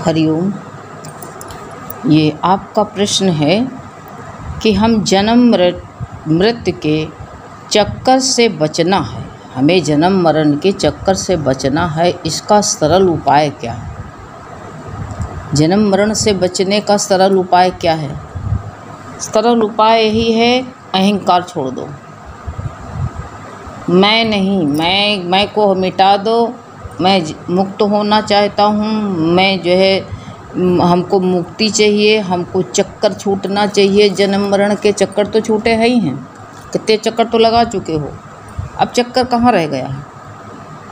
हरिओम। ये आपका प्रश्न है कि हम जन्म मृत्यु के चक्कर से बचना है, हमें जन्म मरण के चक्कर से बचना है, इसका सरल उपाय क्या है? जन्म मरण से बचने का सरल उपाय क्या है? सरल उपाय यही है, अहंकार छोड़ दो। मैं नहीं, मैं को मिटा दो। मैं मुक्त होना चाहता हूँ, मैं जो है हमको मुक्ति चाहिए, हमको चक्कर छूटना चाहिए। जन्म मरण के चक्कर तो छूटे है ही हैं, कितने चक्कर तो लगा चुके हो, अब चक्कर कहाँ रह गया है?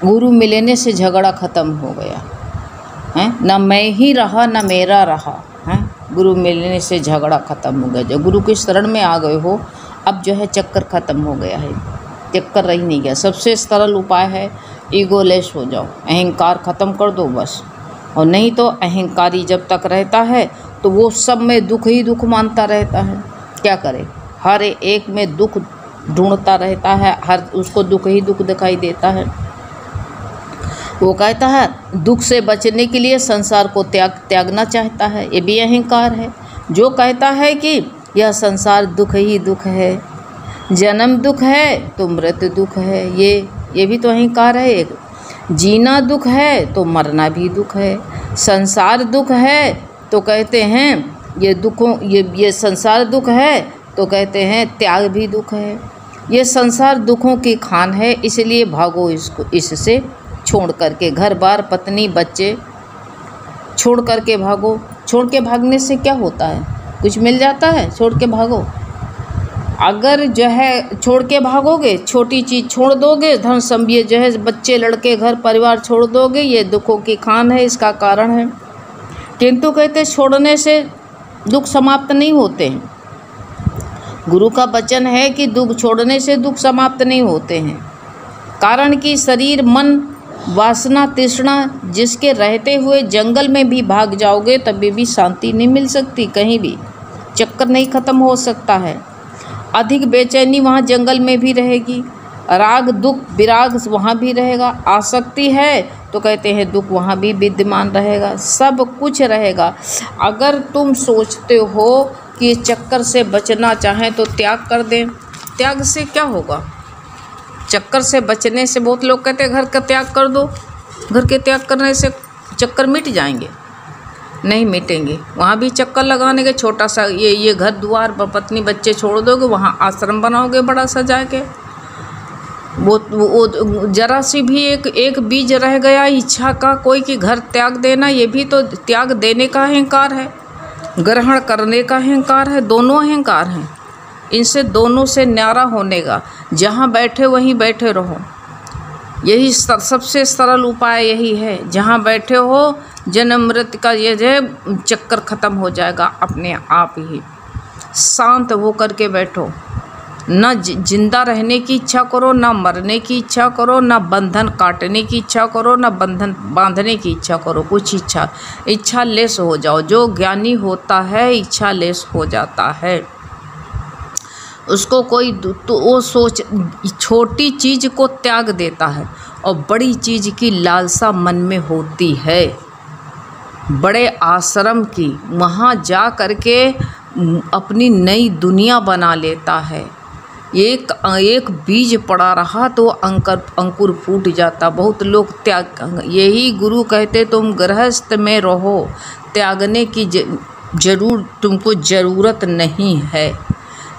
गुरु मिलने से झगड़ा ख़त्म हो गया है, ना मैं ही रहा ना मेरा रहा है। गुरु मिलने से झगड़ा ख़त्म हो गया। जब गुरु की शरण में आ गए हो, अब जो है चक्कर ख़त्म हो गया है, चक्कर रह नहीं गया। सबसे सरल उपाय है ईगोलेस हो जाओ, अहंकार ख़त्म कर दो बस। और नहीं तो अहंकारी जब तक रहता है तो वो सब में दुख ही दुख मानता रहता है। क्या करे, हर एक में दुख ढूंढता रहता है, हर उसको दुख ही दुख दिखाई देता है। वो कहता है दुख से बचने के लिए संसार को त्यागना चाहता है, ये भी अहंकार है। जो कहता है कि यह संसार दुख ही दुख है, जन्म दुख है तो मृत्यु दुख है, ये भी तो अहंकार है। एक जीना दुख है तो मरना भी दुख है। संसार दुख है तो कहते हैं ये दुखों ये संसार दुख है तो कहते हैं त्याग भी दुख है। ये संसार दुखों की खान है, इसलिए भागो इससे छोड़ करके। घर बार पत्नी बच्चे छोड़ करके भागो। छोड़ के भागने से क्या होता है? कुछ मिल जाता है? छोड़ के भागो। अगर जो है छोड़ के भागोगे, छोटी चीज़ छोड़ दोगे, धन संपत्ति जो है बच्चे लड़के घर परिवार छोड़ दोगे, ये दुखों की खान है, इसका कारण है। किंतु कहते छोड़ने से दुख समाप्त नहीं होते हैं। गुरु का वचन है कि दुख छोड़ने से दुख समाप्त नहीं होते हैं। कारण कि शरीर मन वासना तृष्णा जिसके रहते हुए जंगल में भी भाग जाओगे तभी भी शांति नहीं मिल सकती, कहीं भी चक्कर नहीं ख़त्म हो सकता है। अधिक बेचैनी वहाँ जंगल में भी रहेगी, राग दुख विराग वहाँ भी रहेगा, आसक्ति है तो कहते हैं दुख वहाँ भी विद्यमान रहेगा, सब कुछ रहेगा। अगर तुम सोचते हो कि चक्कर से बचना चाहें तो त्याग कर दें, त्याग से क्या होगा? चक्कर से बचने से बहुत लोग कहते हैं घर का त्याग कर दो, घर के त्याग करने से चक्कर मिट जाएंगे, नहीं मिटेंगे। वहाँ भी चक्कर लगाने के, छोटा सा ये घर द्वार पत्नी बच्चे छोड़ दोगे, वहाँ आश्रम बनाओगे बड़ा सा जाके। वो जरा सी भी एक बीज रह गया इच्छा का कोई कि घर त्याग देना, ये भी तो त्याग देने का अहंकार है, ग्रहण करने का अहंकार है। दोनों अहंकार हैं, इनसे दोनों से न्यारा होने का। जहाँ बैठे वहीं बैठे रहो, यही सबसे सरल उपाय यही है। जहाँ बैठे हो जन्म मृत्यु का ये जो चक्कर ख़त्म हो जाएगा अपने आप ही। शांत हो करके बैठो, ना जिंदा रहने की इच्छा करो, ना मरने की इच्छा करो, ना बंधन काटने की इच्छा करो, ना बंधन बांधने की इच्छा करो। कुछ इच्छा लेस हो जाओ। जो ज्ञानी होता है इच्छा लेस हो जाता है। उसको कोई तो वो सोच छोटी चीज़ को त्याग देता है और बड़ी चीज़ की लालसा मन में होती है। बड़े आश्रम की वहाँ जा करके अपनी नई दुनिया बना लेता है। एक बीज पड़ा रहा तो अंकुर फूट जाता। बहुत लोग त्याग, यही गुरु कहते तुम गृहस्थ में रहो, त्यागने की तुमको ज़रूरत नहीं है।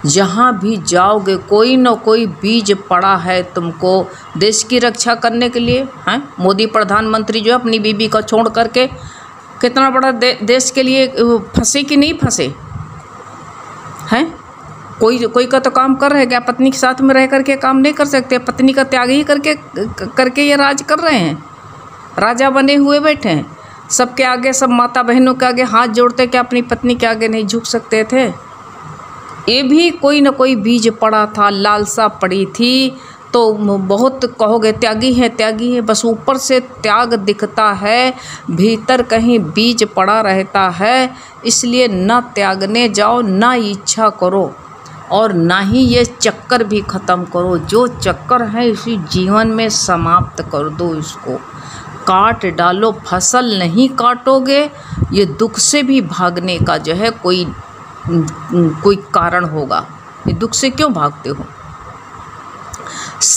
जहाँ भी जाओगे कोई न कोई बीज पड़ा है तुमको देश की रक्षा करने के लिए। हैं मोदी प्रधानमंत्री जो अपनी बीबी को छोड़ करके कितना बड़ा देश के लिए फंसे कि नहीं फंसे हैं? कोई का तो काम कर रहे, क्या पत्नी के साथ में रह करके काम नहीं कर सकते? पत्नी का त्याग ही करके ये राज कर रहे हैं, राजा बने हुए बैठे हैं। सबके आगे, सब माता बहनों के आगे हाथ जोड़ते, क्या अपनी पत्नी के आगे नहीं झुक सकते थे? ये भी कोई न कोई बीज पड़ा था, लालसा पड़ी थी। तो बहुत कहोगे त्यागी है, बस ऊपर से त्याग दिखता है, भीतर कहीं बीज पड़ा रहता है। इसलिए ना त्यागने जाओ, ना इच्छा करो और ना ही ये चक्कर भी ख़त्म करो। जो चक्कर है इसी जीवन में समाप्त कर दो इसको। काट डालो फसल नहीं काटोगे, ये दुख से भी भागने का जो है कोई कारण होगा। ये दुख से क्यों भागते हो?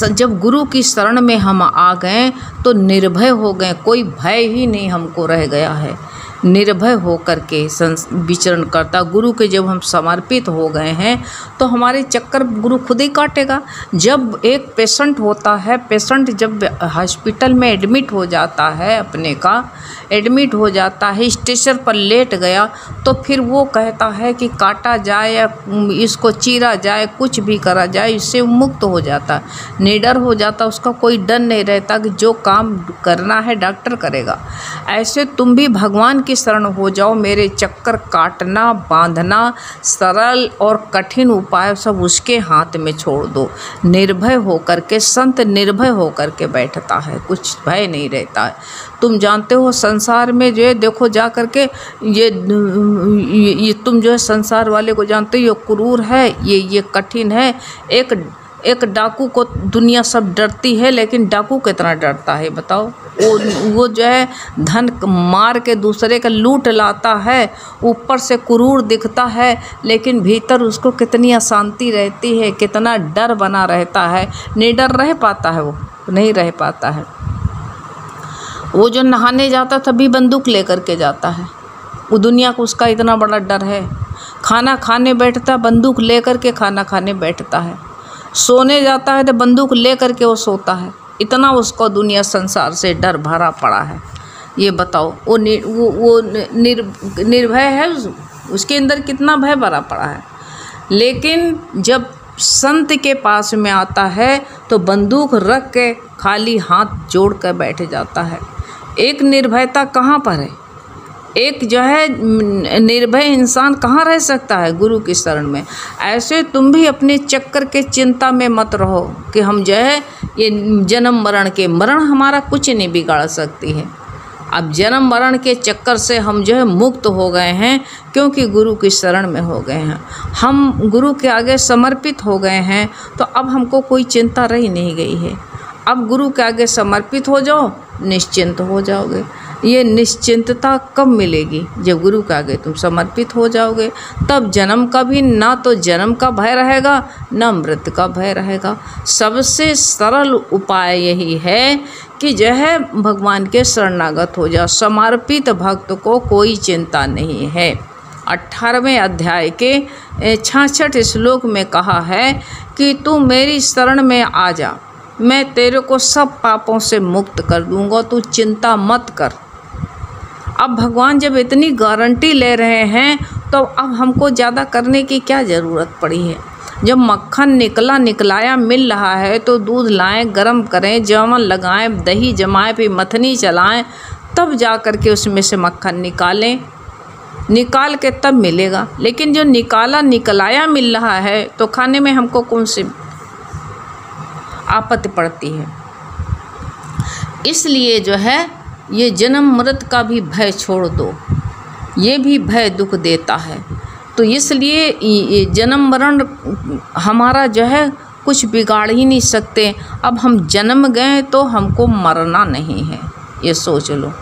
जब गुरु की शरण में हम आ गए तो निर्भय हो गए, कोई भय ही नहीं हमको रह गया है। निर्भय होकर के विचरण करता गुरु के जब हम समर्पित हो गए हैं तो हमारे चक्कर गुरु खुद ही काटेगा। जब एक पेशेंट होता है, पेशेंट जब हॉस्पिटल में एडमिट हो जाता है, अपने का एडमिट हो जाता है, स्टेशन पर लेट गया, तो फिर वो कहता है कि काटा जाए या इसको चीरा जाए, कुछ भी करा जाए, इससे मुक्त हो जाता, निडर हो जाता, उसका कोई डर नहीं रहता कि जो काम करना है डॉक्टर करेगा। ऐसे तुम भी भगवान की शरण हो जाओ। मेरे चक्कर काटना बांधना सरल और कठिन उपाय सब उसके हाथ में छोड़ दो। निर्भय होकर के, संत निर्भय होकर के बैठता है, कुछ भय नहीं रहता है। तुम जानते हो संसार में जो है, देखो जा कर के ये तुम जो है संसार वाले को जानते हो, ये क्रूर है, ये कठिन है। एक डाकू को दुनिया सब डरती है, लेकिन डाकू कितना डरता है बताओ? वो जो है धन मार के दूसरे का लूट लाता है, ऊपर से क्रूर दिखता है, लेकिन भीतर उसको कितनी अशांति रहती है, कितना डर बना रहता है। निडर रह पाता है? वो नहीं रह पाता है। वो जो नहाने जाता तभी बंदूक लेकर के जाता है, वो दुनिया को उसका इतना बड़ा डर है। खाना खाने बैठता बंदूक लेकर के खाना खाने बैठता है, सोने जाता है तो बंदूक ले करके वो सोता है। इतना उसको दुनिया संसार से डर भरा पड़ा है। ये बताओ वो निर्भय है, उसके अंदर कितना भय भरा पड़ा है। लेकिन जब संत के पास में आता है तो बंदूक रख के खाली हाथ जोड़ कर बैठ जाता है। एक निर्भयता कहाँ पर है? एक जो है निर्भय इंसान कहाँ रह सकता है गुरु की शरण में? ऐसे तुम भी अपने चक्कर के चिंता में मत रहो कि हम जो है ये जन्म मरण के, मरण हमारा कुछ नहीं बिगाड़ सकती है। अब जन्म मरण के चक्कर से हम जो है मुक्त हो गए हैं, क्योंकि गुरु की शरण में हो गए हैं, हम गुरु के आगे समर्पित हो गए हैं, तो अब हमको कोई चिंता रही नहीं गई है। अब गुरु के आगे समर्पित हो जाओ, निश्चिंत हो जाओगे। ये निश्चिंतता कब मिलेगी? जब गुरु के आगे तुम समर्पित हो जाओगे, तब जन्म का भी ना तो जन्म का भय रहेगा, ना मृत्यु का भय रहेगा। सबसे सरल उपाय यही है कि जो है भगवान के शरणागत हो जाओ। समर्पित भक्त को कोई चिंता नहीं है। 18वें अध्याय के 66 श्लोक में कहा है कि तू मेरी शरण में आ जा, मैं तेरे को सब पापों से मुक्त कर दूंगा, तू चिंता मत कर। अब भगवान जब इतनी गारंटी ले रहे हैं तो अब हमको ज़्यादा करने की क्या ज़रूरत पड़ी है? जब मक्खन निकलाया मिल रहा है तो दूध लाएं, गरम करें, जवन लगाएं, दही जमाएं, फिर मथनी चलाएं, तब जा कर के उसमें से मक्खन निकालें, निकाल के तब मिलेगा। लेकिन जो निकलाया मिल रहा है तो खाने में हमको कौन सी आपत्ति पड़ती है? इसलिए जो है ये जन्म मृत्यु का भी भय छोड़ दो, ये भी भय दुख देता है। तो इसलिए ये जन्म मरण हमारा जो है कुछ बिगाड़ ही नहीं सकते। अब हम जन्म गए तो हमको मरना नहीं है, ये सोच लो।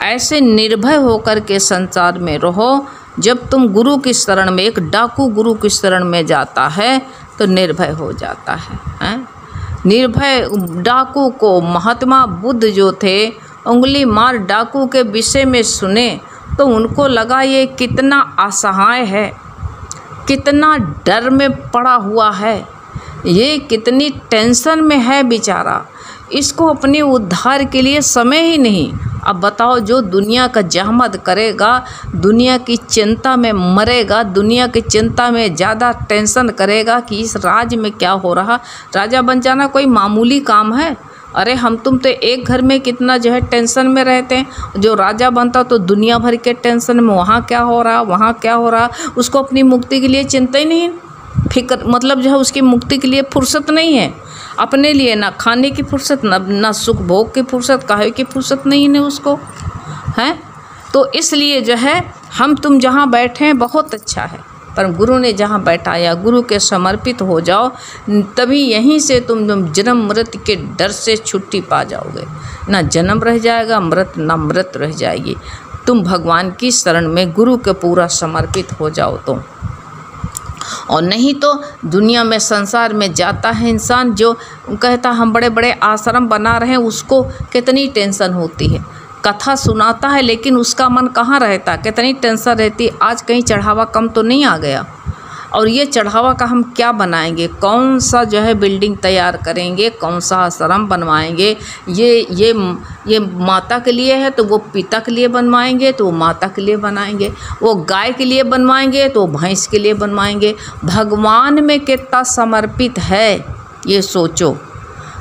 ऐसे निर्भय होकर के संसार में रहो। जब तुम गुरु की शरण में, एक डाकू गुरु की शरण में जाता है तो निर्भय हो जाता है। निर्भय डाकू को महात्मा बुद्ध जो थे, उंगली मार डाकू के विषय में सुने तो उनको लगा ये कितना असहाय है, कितना डर में पड़ा हुआ है, ये कितनी टेंशन में है बेचारा, इसको अपने उद्धार के लिए समय ही नहीं। अब बताओ, जो दुनिया का जहमत करेगा, दुनिया की चिंता में मरेगा, दुनिया की चिंता में ज़्यादा टेंशन करेगा कि इस राज्य में क्या हो रहा। राजा बन जाना कोई मामूली काम है? अरे हम तुम तो एक घर में कितना जो है टेंशन में रहते हैं। जो राजा बनता तो दुनिया भर के टेंशन में, वहाँ क्या हो रहा, वहाँ क्या हो रहा, उसको अपनी मुक्ति के लिए चिंता ही नहीं, फिक्र, मतलब जो है उसकी मुक्ति के लिए फुर्सत नहीं है। अपने लिए ना खाने की फुर्सत, ना सुख भोग की फुर्सत, काहे की फुर्सत नहीं है उसको, है। तो इसलिए जो है हम तुम जहाँ बैठे हैं बहुत अच्छा है, पर गुरु ने जहाँ बैठाया, गुरु के समर्पित हो जाओ, तभी यहीं से तुम जन्म मृत्यु के डर से छुट्टी पा जाओगे। ना जन्म रह जाएगा मृत्यु, ना मृत्यु रह जाएगी। तुम भगवान की शरण में गुरु के पूरा समर्पित हो जाओ तो। और नहीं तो दुनिया में संसार में जाता है इंसान जो कहता हम बड़े बड़े आश्रम बना रहे हैं, उसको कितनी टेंशन होती है। कथा सुनाता है लेकिन उसका मन कहाँ रहता, कितनी टेंशन रहती। आज कहीं चढ़ावा कम तो नहीं आ गया, और ये चढ़ावा का हम क्या बनाएंगे, कौन सा जो है बिल्डिंग तैयार करेंगे, कौन सा आश्रम बनवाएंगे। ये माता के लिए है तो वो पिता के लिए बनवाएंगे, तो वो माता के लिए बनाएंगे। वो गाय के लिए बनवाएंगे तो भैंस के लिए बनवाएंगे। भगवान में कितना समर्पित है ये सोचो।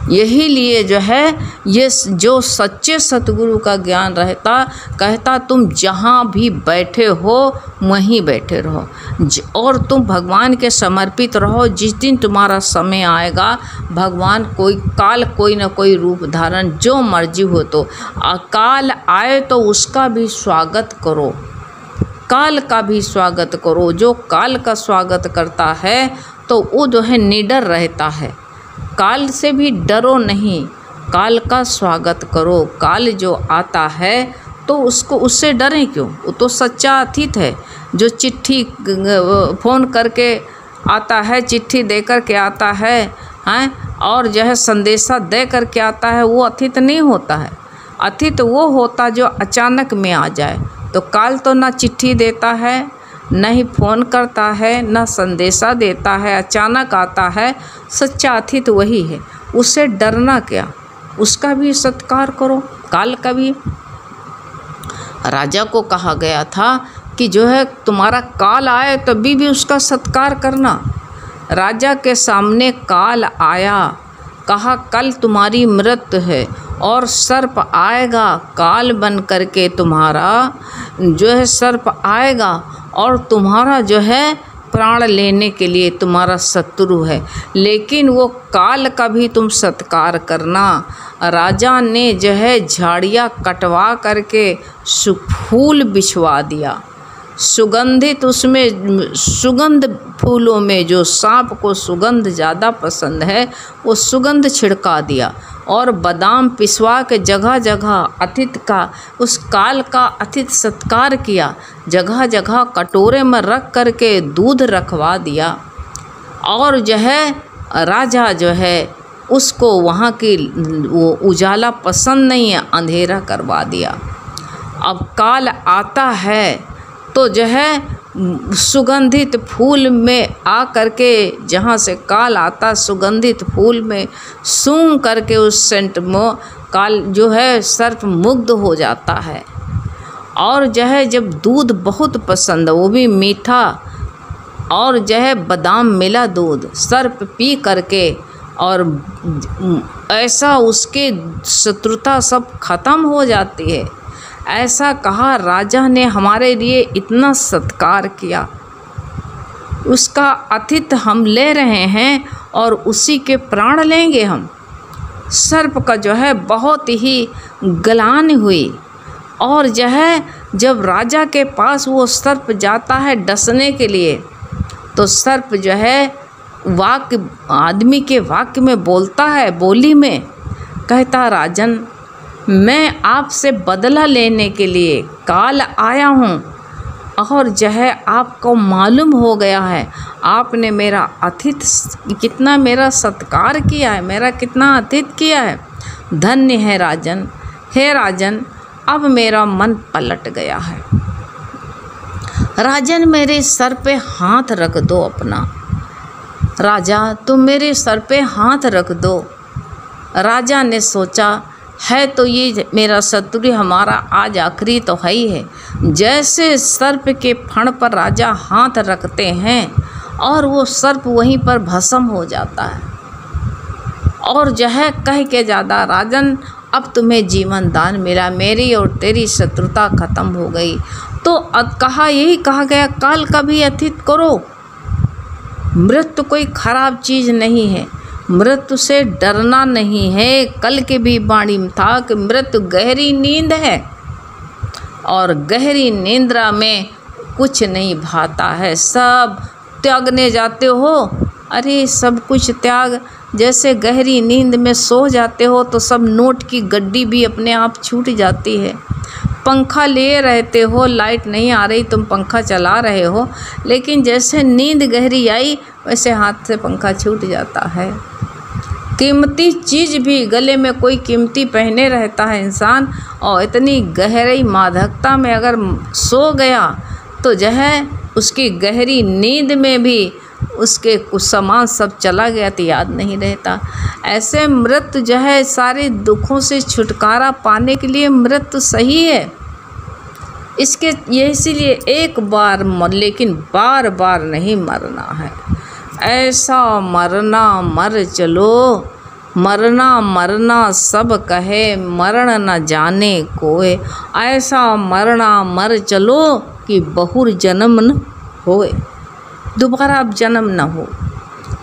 यही लिए जो है ये जो सच्चे सतगुरु का ज्ञान रहता, कहता तुम जहाँ भी बैठे हो वहीं बैठे रहो और तुम भगवान के समर्पित रहो। जिस दिन तुम्हारा समय आएगा, भगवान कोई न कोई रूप धारण जो मर्जी हो, तो काल आए तो उसका भी स्वागत करो, काल का भी स्वागत करो। जो काल का स्वागत करता है तो वो जो है निडर रहता है। काल से भी डरो नहीं, काल का स्वागत करो। काल जो आता है तो उससे डरें क्यों, वो तो सच्चा अतिथि है। जो चिट्ठी फ़ोन करके आता है, चिट्ठी दे कर के आता है, और जो है संदेशा दे कर के आता है, वो अतिथि नहीं होता है। अतिथि वो होता जो अचानक में आ जाए। तो काल तो ना चिट्ठी देता है, न ही फ़ोन करता है, न संदेशा देता है, अचानक आता है। सच्चा अतिथि वही है, उससे डरना क्या, उसका भी सत्कार करो, काल का भी। राजा को कहा गया था कि जो है तुम्हारा काल आए तभी भी उसका सत्कार करना। राजा के सामने काल आया, कहा कल तुम्हारी मृत्यु है और सर्प आएगा, काल बन करके तुम्हारा जो है सर्प आएगा और तुम्हारा जो है प्राण लेने के लिए तुम्हारा शत्रु है। लेकिन वो काल का भी तुम सत्कार करना। राजा ने जो है झाड़ियाँ कटवा करके फूल बिछवा दिया, सुगंधित, उसमें सुगंध फूलों में जो सांप को सुगंध ज़्यादा पसंद है वो सुगंध छिड़का दिया, और बादाम पिसवा के जगह जगह अतिथि का, उस काल का अतिथि सत्कार किया। जगह जगह कटोरे में रख करके दूध रखवा दिया, और जो है राजा जो है उसको वहाँ की वो उजाला पसंद नहीं है, अंधेरा करवा दिया। अब काल आता है तो जो है सुगंधित फूल में आ करके, जहाँ से काल आता सुगंधित फूल में सूंघ करके उस सेंट में काल जो है सर्प मुग्ध हो जाता है। और जो है जब दूध बहुत पसंद, वो भी मीठा, और जो है बादाम मिला दूध, सर्प पी करके और ऐसा उसके शत्रुता सब खत्म हो जाती है। ऐसा कहा राजा ने हमारे लिए इतना सत्कार किया, उसका आतिथ्य हम ले रहे हैं और उसी के प्राण लेंगे हम। सर्प का जो है बहुत ही गलान हुई, और जो है जब राजा के पास वो सर्प जाता है डसने के लिए, तो सर्प जो है वाक्य, आदमी के वाक्य में बोलता है, बोली में कहता, राजन मैं आपसे बदला लेने के लिए काल आया हूँ, और जो है आपको मालूम हो गया है आपने मेरा आतिथ्य कितना मेरा सत्कार किया है, मेरा कितना आतिथ्य किया है। धन्य है राजन, हे राजन अब मेरा मन पलट गया है। राजन मेरे सर पे हाथ रख दो अपना, राजा तुम मेरे सर पे हाथ रख दो। राजा ने सोचा है तो ये मेरा शत्रु हमारा आज आखिरी तो है ही है। जैसे सर्प के फण पर राजा हाथ रखते हैं और वो सर्प वहीं पर भस्म हो जाता है, और जो है कह के ज़्यादा, राजन अब तुम्हें जीवन दान मिला, मेरी और तेरी शत्रुता खत्म हो गई। तो कहा यही कहा गया, काल का भी आतिथ्य करो। मृत्यु कोई खराब चीज़ नहीं है, मृत्यु से डरना नहीं है। कल के भी वाणी में था कि मृत्यु गहरी नींद है, और गहरी निंद्रा में कुछ नहीं भाता है, सब त्यागने जाते हो। अरे सब कुछ त्याग, जैसे गहरी नींद में सो जाते हो तो सब नोट की गड्डी भी अपने आप छूट जाती है। पंखा ले रहते हो, लाइट नहीं आ रही, तुम पंखा चला रहे हो, लेकिन जैसे नींद गहरी आई वैसे हाथ से पंखा छूट जाता है। कीमती चीज़ भी, गले में कोई कीमती पहने रहता है इंसान, और इतनी गहरी मादकता में अगर सो गया तो जो है उसकी गहरी नींद में भी उसके कुछ सामान सब चला गया तो याद नहीं रहता। ऐसे मृत्यु जो है सारे दुखों से छुटकारा पाने के लिए मृत्यु सही है। इसके ये इसीलिए एक बार लेकिन बार बार नहीं मरना है। ऐसा मरना मर चलो, मरना मरना सब कहे, मरण न जाने कोय। ऐसा मरना मर चलो कि बहुर जन्म न होए, दोबारा अब जन्म न हो।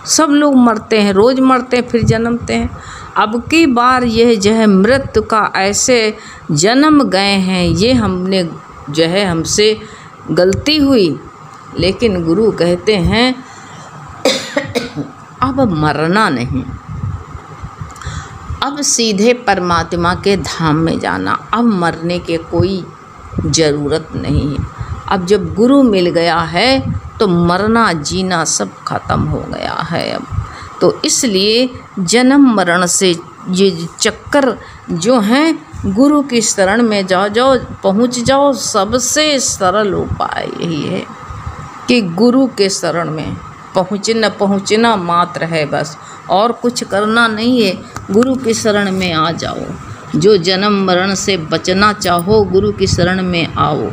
सब लोग मरते हैं, रोज़ मरते हैं फिर जन्मते हैं। अब की बार यह जो है मृत्यु का ऐसे जन्म गए हैं, ये हमने जो है हमसे गलती हुई, लेकिन गुरु कहते हैं अब मरना नहीं, अब सीधे परमात्मा के धाम में जाना, अब मरने के कोई ज़रूरत नहीं है। अब जब गुरु मिल गया है तो मरना जीना सब खत्म हो गया है अब। तो इसलिए जन्म मरण से ये चक्कर जो हैं, गुरु की शरण में जाओ पहुँच जाओ। सबसे सरल उपाय यही है कि गुरु के शरण में पहुँचना मात्र है बस, और कुछ करना नहीं है। गुरु की शरण में आ जाओ। जो जन्म मरण से बचना चाहो गुरु की शरण में आओ।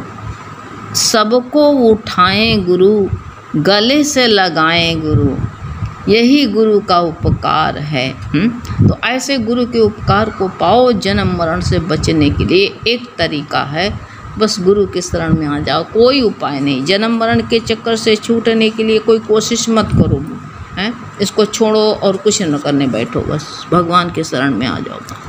सबको उठाएं गुरु, गले से लगाएं गुरु, यही गुरु का उपकार है। तो ऐसे गुरु के उपकार को पाओ जन्म मरण से बचने के लिए। एक तरीका है, बस गुरु के शरण में आ जाओ, कोई उपाय नहीं। जन्म मरण के चक्कर से छूटने के लिए कोई कोशिश मत करो, हैं इसको छोड़ो और कुछ न करने बैठो, बस भगवान के शरण में आ जाओ।